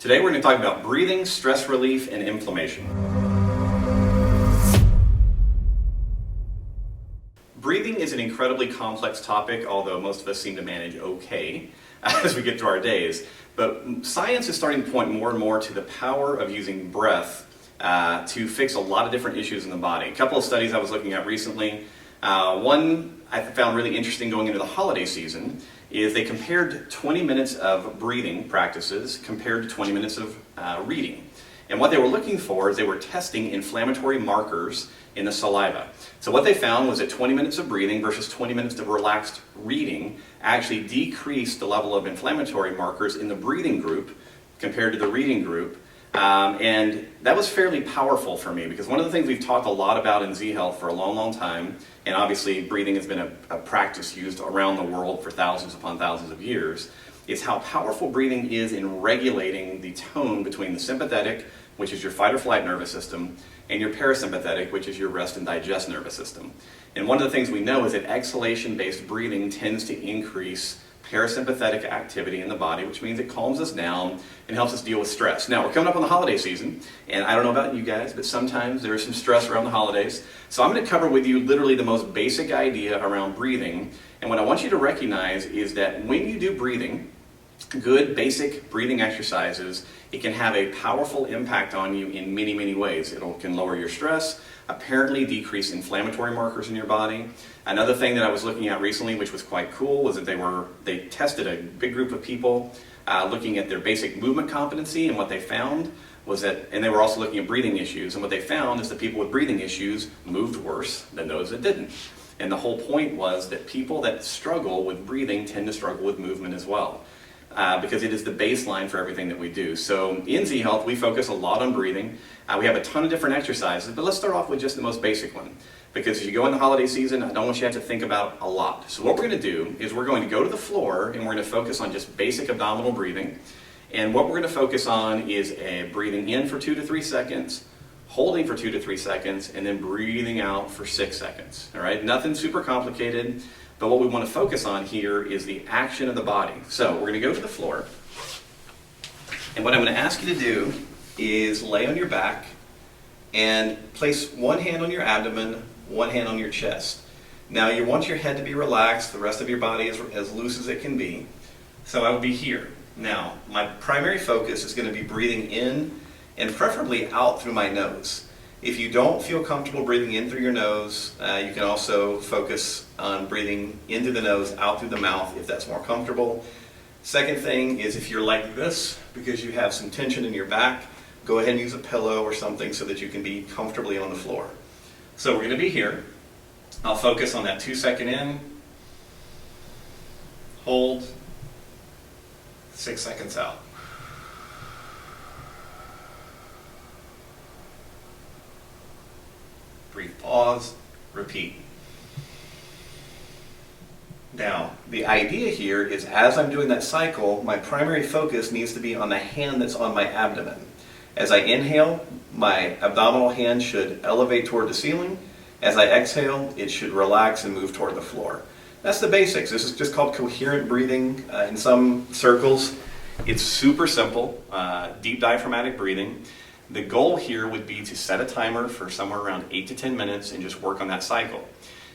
Today we're going to talk about breathing, stress relief, and inflammation. Breathing is an incredibly complex topic, although most of us seem to manage okay as we get through our days. But science is starting to point more and more to the power of using breath to fix a lot of different issues in the body. A couple of studies I was looking at recently, one I found really interesting going into the holiday season, is they compared 20 minutes of breathing practices compared to 20 minutes of reading. And what they were looking for is they were testing inflammatory markers in the saliva. So what they found was that 20 minutes of breathing versus 20 minutes of relaxed reading actually decreased the level of inflammatory markers in the breathing group compared to the reading group. And that was fairly powerful for me, because one of the things we've talked a lot about in Z-Health for a long, long time, and obviously breathing has been a practice used around the world for thousands upon thousands of years, is how powerful breathing is in regulating the tone between the sympathetic, which is your fight or flight nervous system, and your parasympathetic, which is your rest and digest nervous system. And one of the things we know is that exhalation-based breathing tends to increase parasympathetic activity in the body, which means it calms us down and helps us deal with stress. Now, we're coming up on the holiday season, and I don't know about you guys, but sometimes there is some stress around the holidays. So I'm going to cover with you literally the most basic idea around breathing. And what I want you to recognize is that when you do breathing, good basic breathing exercises, it can have a powerful impact on you in many, many ways. It can lower your stress, apparently decrease inflammatory markers in your body. Another thing that I was looking at recently, which was quite cool, was that they tested a big group of people looking at their basic movement competency, and what they found was that, and they were also looking at breathing issues, and what they found is that people with breathing issues moved worse than those that didn't. And the whole point was that people that struggle with breathing tend to struggle with movement as well. Because it is the baseline for everything that we do. So in Z-Health, we focus a lot on breathing. We have a ton of different exercises, but let's start off with just the most basic one. Because as you go in the holiday season, I don't want you to have to think about a lot. So what we're going to do is we're going to go to the floor and we're going to focus on just basic abdominal breathing. And what we're going to focus on is breathing in for 2 to 3 seconds, holding for 2 to 3 seconds, and then breathing out for 6 seconds. All right, nothing super complicated. But what we want to focus on here is the action of the body. So we're going to go to the floor. And what I'm going to ask you to do is lay on your back and place one hand on your abdomen, one hand on your chest. Now you want your head to be relaxed, the rest of your body is as loose as it can be. So I would be here. Now, my primary focus is going to be breathing in and preferably out through my nose. If you don't feel comfortable breathing in through your nose, you can also focus on breathing in through the nose, out through the mouth if that's more comfortable. Second thing is, if you're like this because you have some tension in your back, go ahead and use a pillow or something so that you can be comfortably on the floor. So we're going to be here. I'll focus on that 2-second in, hold, 6 seconds out. Brief pause, repeat. Now, the idea here is as I'm doing that cycle, my primary focus needs to be on the hand that's on my abdomen. As I inhale, my abdominal hand should elevate toward the ceiling. As I exhale, it should relax and move toward the floor. That's the basics. This is just called coherent breathing in some circles. It's super simple, deep diaphragmatic breathing. The goal here would be to set a timer for somewhere around 8 to 10 minutes and just work on that cycle.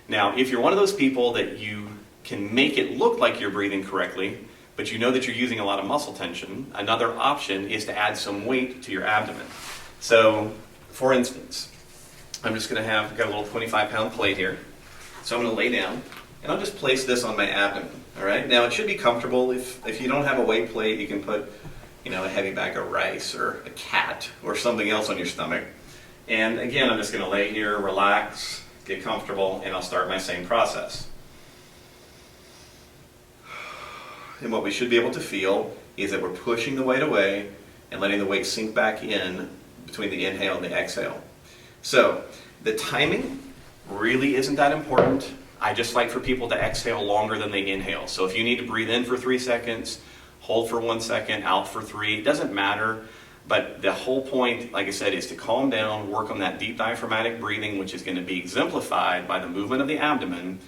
Now, if you're one of those people that you can make it look like you're breathing correctly, but you know that you're using a lot of muscle tension, another option is to add some weight to your abdomen. So, for instance, I'm just going to got a little 25-pound plate here. So I'm going to lay down, and I'll just place this on my abdomen. All right? Now, it should be comfortable. If you don't have a weight plate, you can put a heavy bag of rice or a cat or something else on your stomach. And again, I'm just going to lay here, relax, get comfortable, and I'll start my same process. And what we should be able to feel is that we're pushing the weight away and letting the weight sink back in between the inhale and the exhale. So the timing really isn't that important. I just like for people to exhale longer than they inhale. So if you need to breathe in for 3 seconds, hold for 1 second, out for 3. It doesn't matter, but the whole point, like I said, is to calm down, work on that deep diaphragmatic breathing, which is going to be exemplified by the movement of the abdomen,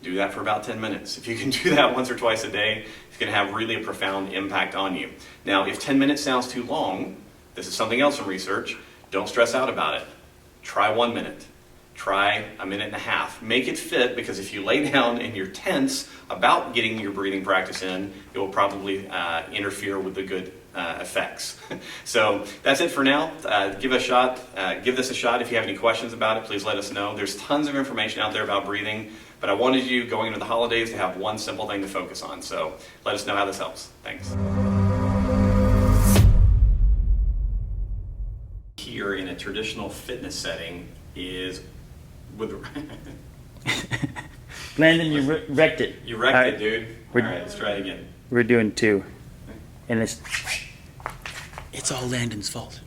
Do that for about 10 minutes. If you can do that once or twice a day, it's going to have really a profound impact on you. Now, if 10 minutes sounds too long, this is something else from research, don't stress out about it. Try 1 minute. Try a minute and a half. Make it fit, because if you lay down and you're tense about getting your breathing practice in, it will probably interfere with the good effects. So that's it for now. Give this a shot. If you have any questions about it, please let us know. There's tons of information out there about breathing, but I wanted you going into the holidays to have one simple thing to focus on. So let us know how this helps. Thanks. Here in a traditional fitness setting is with Landon, you wrecked it. You wrecked it, dude. All right, let's try it again. We're doing 2. And it's all Landon's fault.